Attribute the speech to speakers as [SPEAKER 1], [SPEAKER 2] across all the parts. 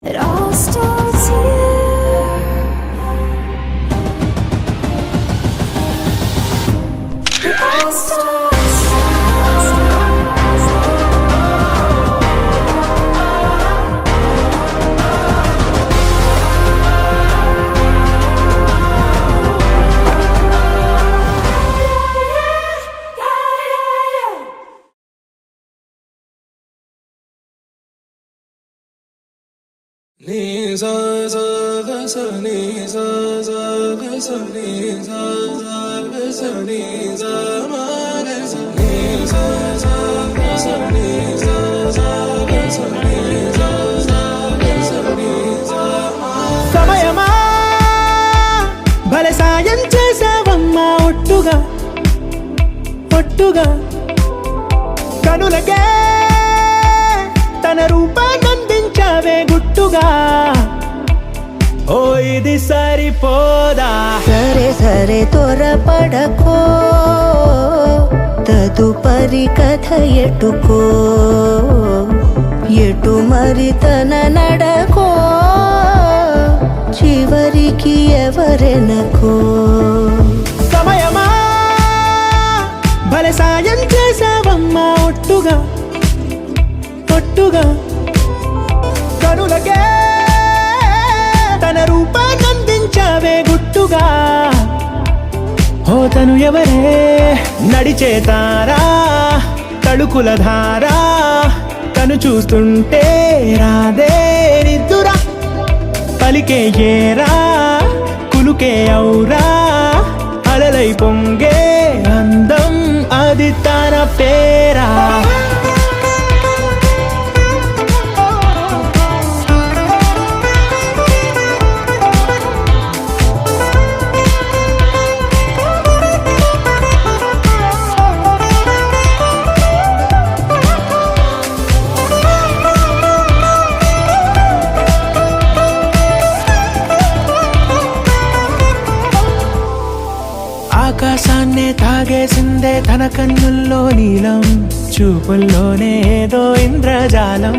[SPEAKER 1] It all starts here. It all starts
[SPEAKER 2] ni za za ga sa ni za za ga sa ni za za ga sa ni za ma ga sa ni za za ga sa ni za za ga sa ni za za ga sa ni za ma
[SPEAKER 3] సమయమా భలే సాయం చేసావమ్మా ఒట్టుగా ఒట్టుగా కనులకే తన రూపాన్నందించావే గుట్టుగా ఓ ఇది సరిపోదా
[SPEAKER 4] సరే సరే త్వరపడకో తదుపరి కథ ఎటుకో ఎటు మరి తన నడకో చివరికి ఎవరెనకో
[SPEAKER 3] సమయమా భలే సాయం చేసావమ్మా ఒట్టుగా ఒట్టుగా కనులకే తన రూపాన్నందించావే గుట్టుగా ఓ తను ఎవరే నడిచే తారా తడుకుల ధారా తను చూస్తుంటే రాదే నిద్దురా పలికే ఏరా కులుకే ఔరా అలలై పొంగే అందం అది తన పేరా ఆకాశాన్నే తాగేసిందే తన కన్నుల్లో నీలం చూపుల్లోనే ఏదో ఇంద్రజాలం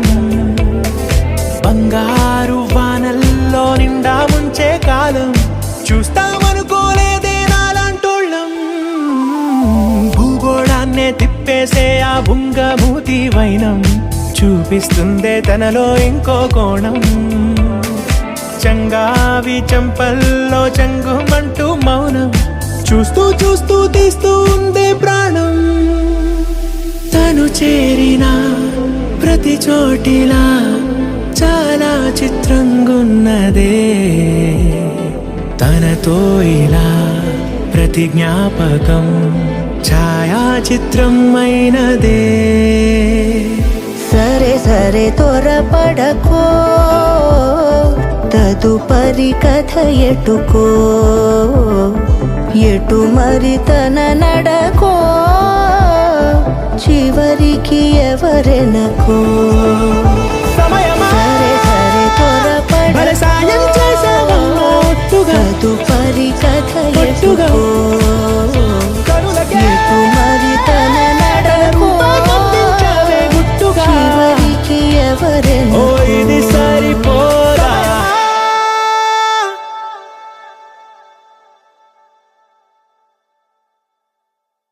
[SPEAKER 3] బంగారు వానల్లో నిండా ముంచే కాలం చూస్తామనుకోలేదే నాలాంటోళ్ళం భూగోళాన్నే తిప్పేసే ఆ బుంగమూతి వైనం చూపిస్తుందే తనలో ఇంకో కోణం చంగావి చెంపల్లో చంగుమంటూ మౌనం చూస్తూ చూస్తూ తీస్తూ ఉందే ప్రాణం తను చేరిన ప్రతి చోటిలా చాలా చిత్రంగున్నదే తనతో ఇలా ప్రతి జ్ఞాపకం ఛాయాచిత్రం అయినదే
[SPEAKER 4] సరే సరే త్వరపడకో తదుపరి కథ ఎటుకో ఎటు మరి తన నడకో చివరికి ఎవరెనకో
[SPEAKER 3] సమయమా
[SPEAKER 4] సరే సరే
[SPEAKER 3] భలే సాయం చేసావమ్మా ఒట్టుగా
[SPEAKER 4] తదుపరి కథ
[SPEAKER 3] ఒట్టుగా
[SPEAKER 4] ఎటుకో
[SPEAKER 3] కనులకే
[SPEAKER 4] ఎటు మరి తన నడకో
[SPEAKER 3] రూపాన్నందించావే గుట్టుగా
[SPEAKER 4] చివరికి ఎవరెనకో
[SPEAKER 3] ఓ